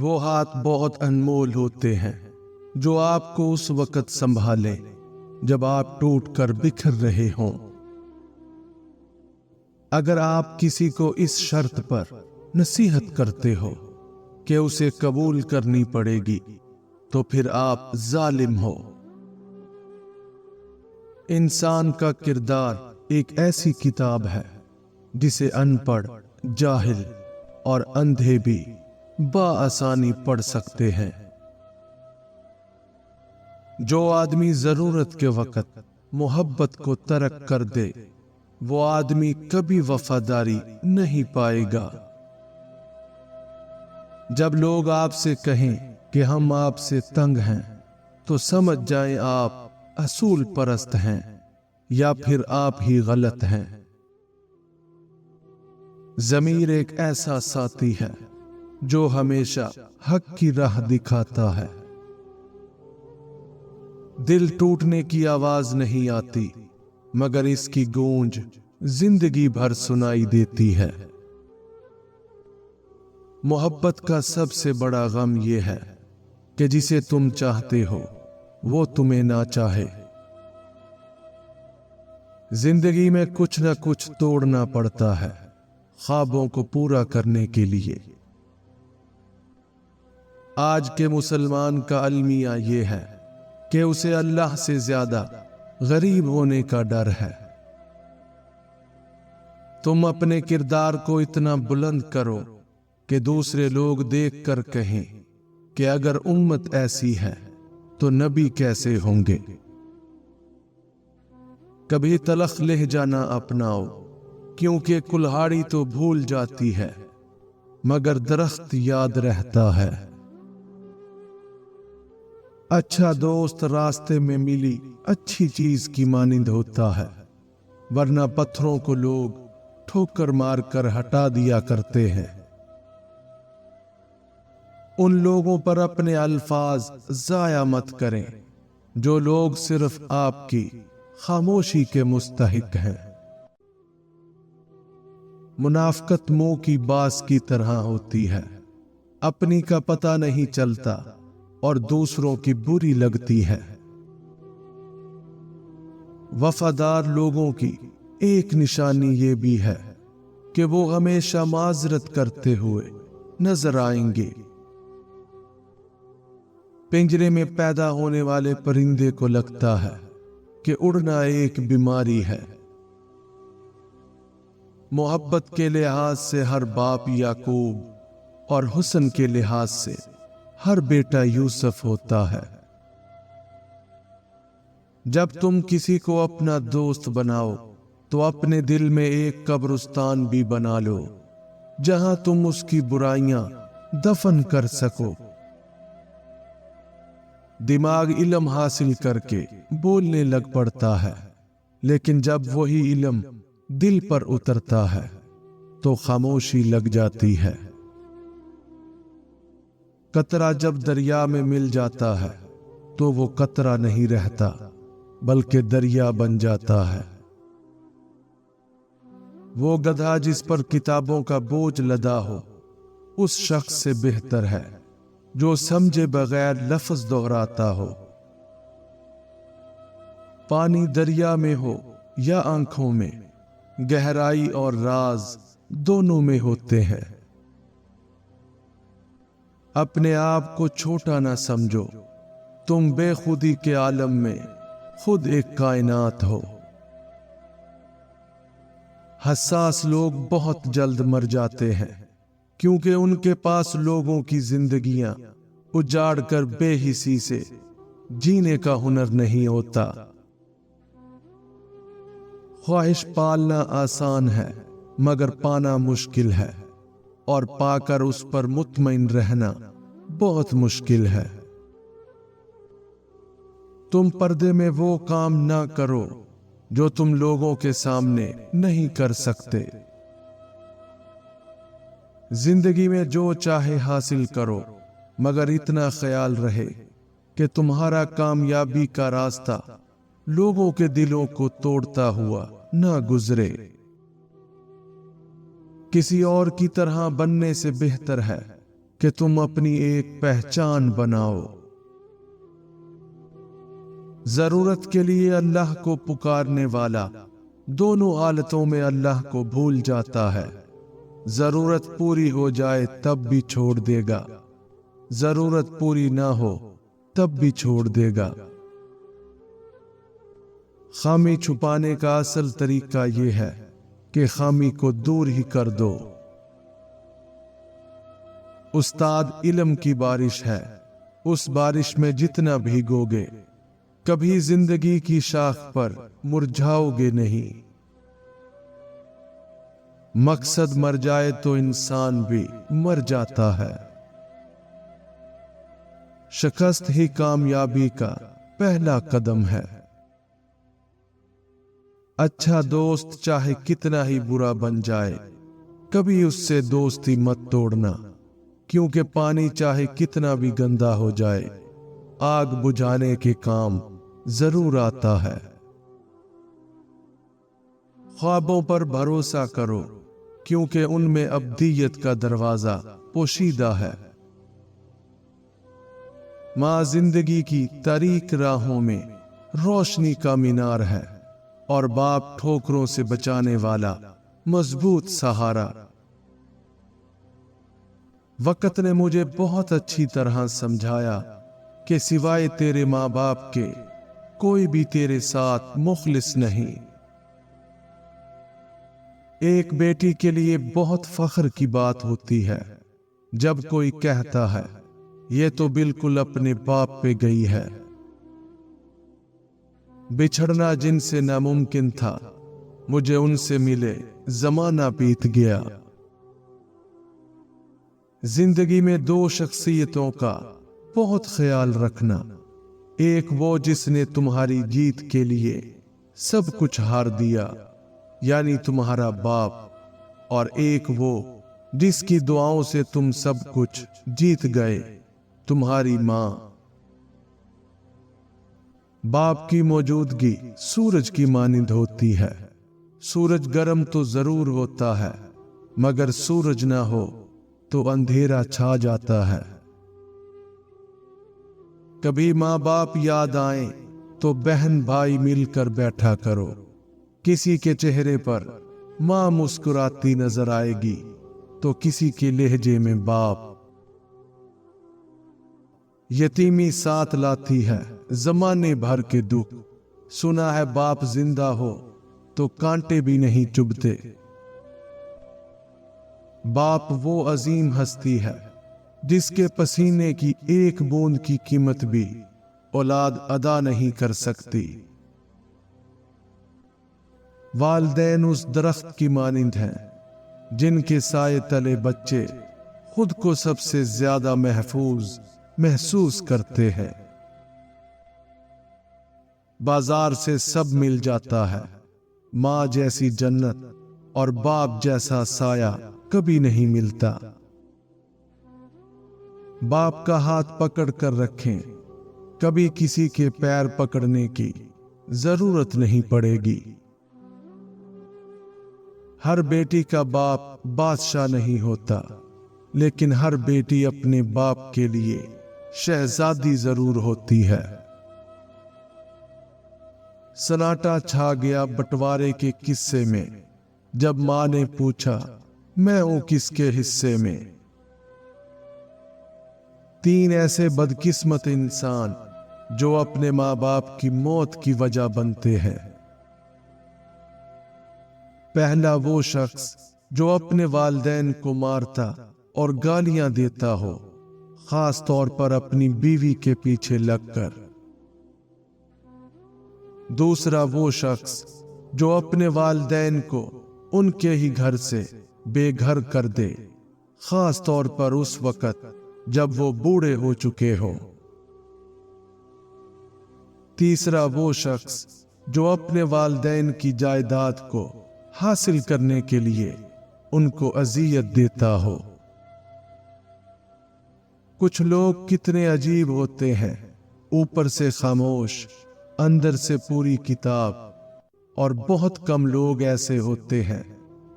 وہ ہاتھ بہت انمول ہوتے ہیں جو آپ کو اس وقت سنبھالیں جب آپ ٹوٹ کر بکھر رہے ہوں۔ اگر آپ کسی کو اس شرط پر نصیحت کرتے ہو کہ اسے قبول کرنی پڑے گی تو پھر آپ ظالم ہو۔ انسان کا کردار ایک ایسی کتاب ہے جسے ان پڑھ، جاہل اور اندھے بھی بآسانی پڑھ سکتے ہیں۔ جو آدمی ضرورت کے وقت محبت کو ترک کر دے وہ آدمی کبھی وفاداری نہیں پائے گا۔ جب لوگ آپ سے کہیں کہ ہم آپ سے تنگ ہیں تو سمجھ جائیں آپ اصول پرست ہیں یا پھر آپ ہی غلط ہیں۔ ضمیر ایک ایسا ساتھی ہے جو ہمیشہ حق کی راہ دکھاتا ہے۔ دل ٹوٹنے کی آواز نہیں آتی مگر اس کی گونج زندگی بھر سنائی دیتی ہے۔ محبت کا سب سے بڑا غم یہ ہے کہ جسے تم چاہتے ہو وہ تمہیں نہ چاہے۔ زندگی میں کچھ نہ کچھ توڑنا پڑتا ہے خوابوں کو پورا کرنے کے لیے۔ آج کے مسلمان کا المیہ یہ ہے کہ اسے اللہ سے زیادہ غریب ہونے کا ڈر ہے۔ تم اپنے کردار کو اتنا بلند کرو کہ دوسرے لوگ دیکھ کر کہیں کہ اگر امت ایسی ہے تو نبی کیسے ہوں گے۔ کبھی تلخ لہجہ نہ اپناؤ کیونکہ کلہاڑی تو بھول جاتی ہے مگر درخت یاد رہتا ہے۔ اچھا دوست راستے میں ملی اچھی چیز کی مانند ہوتا ہے ورنہ پتھروں کو لوگ ٹھوکر مار کر ہٹا دیا کرتے ہیں۔ ان لوگوں پر اپنے الفاظ ضائع مت کریں جو لوگ صرف آپ کی خاموشی کے مستحق ہیں۔ منافقت منہ کی باس کی طرح ہوتی ہے، اپنی کا پتہ نہیں چلتا اور دوسروں کی بری لگتی ہے۔ وفادار لوگوں کی ایک نشانی یہ بھی ہے کہ وہ ہمیشہ معذرت کرتے ہوئے نظر آئیں گے۔ پنجرے میں پیدا ہونے والے پرندے کو لگتا ہے کہ اڑنا ایک بیماری ہے۔ محبت کے لحاظ سے ہر باپ یعقوب اور حسن کے لحاظ سے ہر بیٹا یوسف ہوتا ہے۔ جب تم کسی کو اپنا دوست بناؤ تو اپنے دل میں ایک قبرستان بھی بنا لو جہاں تم اس کی برائیاں دفن کر سکو۔ دماغ علم حاصل کر کے بولنے لگ پڑتا ہے لیکن جب وہی علم دل پر اترتا ہے تو خاموشی لگ جاتی ہے۔ قطرہ جب دریا میں مل جاتا ہے تو وہ قطرہ نہیں رہتا بلکہ دریا بن جاتا ہے۔ وہ گدھا جس پر کتابوں کا بوجھ لدا ہو اس شخص سے بہتر ہے جو سمجھے بغیر لفظ دہراتا ہو۔ پانی دریا میں ہو یا آنکھوں میں، گہرائی اور راز دونوں میں ہوتے ہیں۔ اپنے آپ کو چھوٹا نہ سمجھو، تم بے خودی کے عالم میں خود ایک کائنات ہو۔ حساس لوگ بہت جلد مر جاتے ہیں کیونکہ ان کے پاس لوگوں کی زندگیاں اجاڑ کر بے حسی سے جینے کا ہنر نہیں ہوتا۔ خواہش پالنا آسان ہے مگر پانا مشکل ہے اور پا کر اس پر مطمئن رہنا بہت مشکل ہے۔ تم پردے میں وہ کام نہ کرو جو تم لوگوں کے سامنے نہیں کر سکتے۔ زندگی میں جو چاہے حاصل کرو مگر اتنا خیال رہے کہ تمہارا کامیابی کا راستہ لوگوں کے دلوں کو توڑتا ہوا نہ گزرے۔ کسی اور کی طرح بننے سے بہتر ہے کہ تم اپنی ایک پہچان بناؤ۔ ضرورت کے لیے اللہ کو پکارنے والا دونوں حالتوں میں اللہ کو بھول جاتا ہے۔ ضرورت پوری ہو جائے تب بھی چھوڑ دے گا، ضرورت پوری نہ ہو تب بھی چھوڑ دے گا۔ خامی چھپانے کا اصل طریقہ یہ ہے کہ خامی کو دور ہی کر دو۔ استاد علم کی بارش ہے، اس بارش میں جتنا بھیگو گے کبھی زندگی کی شاخ پر مرجھاؤ گے نہیں۔ مقصد مر جائے تو انسان بھی مر جاتا ہے۔ شکست ہی کامیابی کا پہلا قدم ہے۔ اچھا دوست چاہے کتنا ہی برا بن جائے کبھی اس سے دوستی مت توڑنا، کیونکہ پانی چاہے کتنا بھی گندا ہو جائے آگ بجھانے کے کام ضرور آتا ہے۔ خوابوں پر بھروسہ کرو کیونکہ ان میں ابدیت کا دروازہ پوشیدہ ہے۔ ماں زندگی کی تاریک راہوں میں روشنی کا مینار ہے، اور باپ ٹھوکروں سے بچانے والا مضبوط سہارا۔ وقت نے مجھے بہت اچھی طرح سمجھایا کہ سوائے تیرے ماں باپ کے کوئی بھی تیرے ساتھ مخلص نہیں۔ ایک بیٹی کے لیے بہت فخر کی بات ہوتی ہے جب کوئی کہتا ہے یہ تو بالکل اپنے باپ پہ گئی ہے۔ بچھڑنا جن سے ناممکن تھا مجھے ان سے ملے زمانہ بیت گیا۔ زندگی میں دو شخصیتوں کا بہت خیال رکھنا، ایک وہ جس نے تمہاری جیت کے لیے سب کچھ ہار دیا یعنی تمہارا باپ، اور ایک وہ جس کی دعاؤں سے تم سب کچھ جیت گئے، تمہاری ماں۔ باپ کی موجودگی سورج کی مانند ہوتی ہے۔ سورج گرم تو ضرور ہوتا ہے مگر سورج نہ ہو تو اندھیرا چھا جاتا ہے۔ کبھی ماں باپ یاد آئیں تو بہن بھائی مل کر بیٹھا کرو، کسی کے چہرے پر ماں مسکراتی نظر آئے گی تو کسی کے لہجے میں باپ۔ یتیمی ساتھ لاتی ہے زمانے بھر کے دکھ، سنا ہے باپ زندہ ہو تو کانٹے بھی نہیں چبھتے۔ باپ وہ عظیم ہستی ہے جس کے پسینے کی ایک بوند کی قیمت بھی اولاد ادا نہیں کر سکتی۔ والدین اس درخت کی مانند ہیں جن کے سائے تلے بچے خود کو سب سے زیادہ محفوظ محسوس کرتے ہیں۔ بازار سے سب مل جاتا ہے، ماں جیسی جنت اور باپ جیسا سایہ کبھی نہیں ملتا۔ باپ کا ہاتھ پکڑ کر رکھیں، کبھی کسی کے پیر پکڑنے کی ضرورت نہیں پڑے گی۔ ہر بیٹی کا باپ بادشاہ نہیں ہوتا، لیکن ہر بیٹی اپنے باپ کے لیے شہزادی ضرور ہوتی ہے۔ سناٹا چھا گیا بٹوارے کے قصے میں جب ماں نے پوچھا میں ہوں کس کے حصے میں۔ تین ایسے بدقسمت انسان جو اپنے ماں باپ کی موت کی وجہ بنتے ہیں۔ پہلا وہ شخص جو اپنے والدین کو مارتا اور گالیاں دیتا ہو، خاص طور پر اپنی بیوی کے پیچھے لگ کر۔ دوسرا وہ شخص جو اپنے والدین کو ان کے ہی گھر سے بے گھر کر دے، خاص طور پر اس وقت جب وہ بوڑھے ہو چکے ہو۔ تیسرا وہ شخص جو اپنے والدین کی جائیداد کو حاصل کرنے کے لیے ان کو اذیت دیتا ہو۔ کچھ لوگ کتنے عجیب ہوتے ہیں، اوپر سے خاموش، اندر سے پوری کتاب، اور بہت کم لوگ ایسے ہوتے ہیں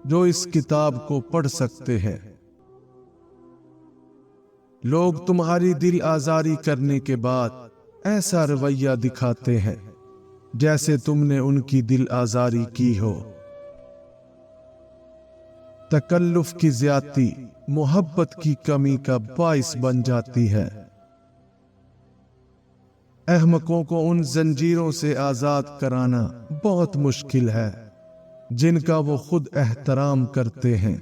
جو اس کتاب کو پڑھ سکتے ہیں۔ لوگ تمہاری دل آزاری کرنے کے بعد ایسا رویہ دکھاتے ہیں جیسے تم نے ان کی دل آزاری کی ہو۔ تکلف کی زیادتی محبت کی کمی کا باعث بن جاتی ہے۔ احمقوں کو ان زنجیروں سے آزاد کرانا بہت مشکل ہے جن کا وہ خود احترام کرتے ہیں۔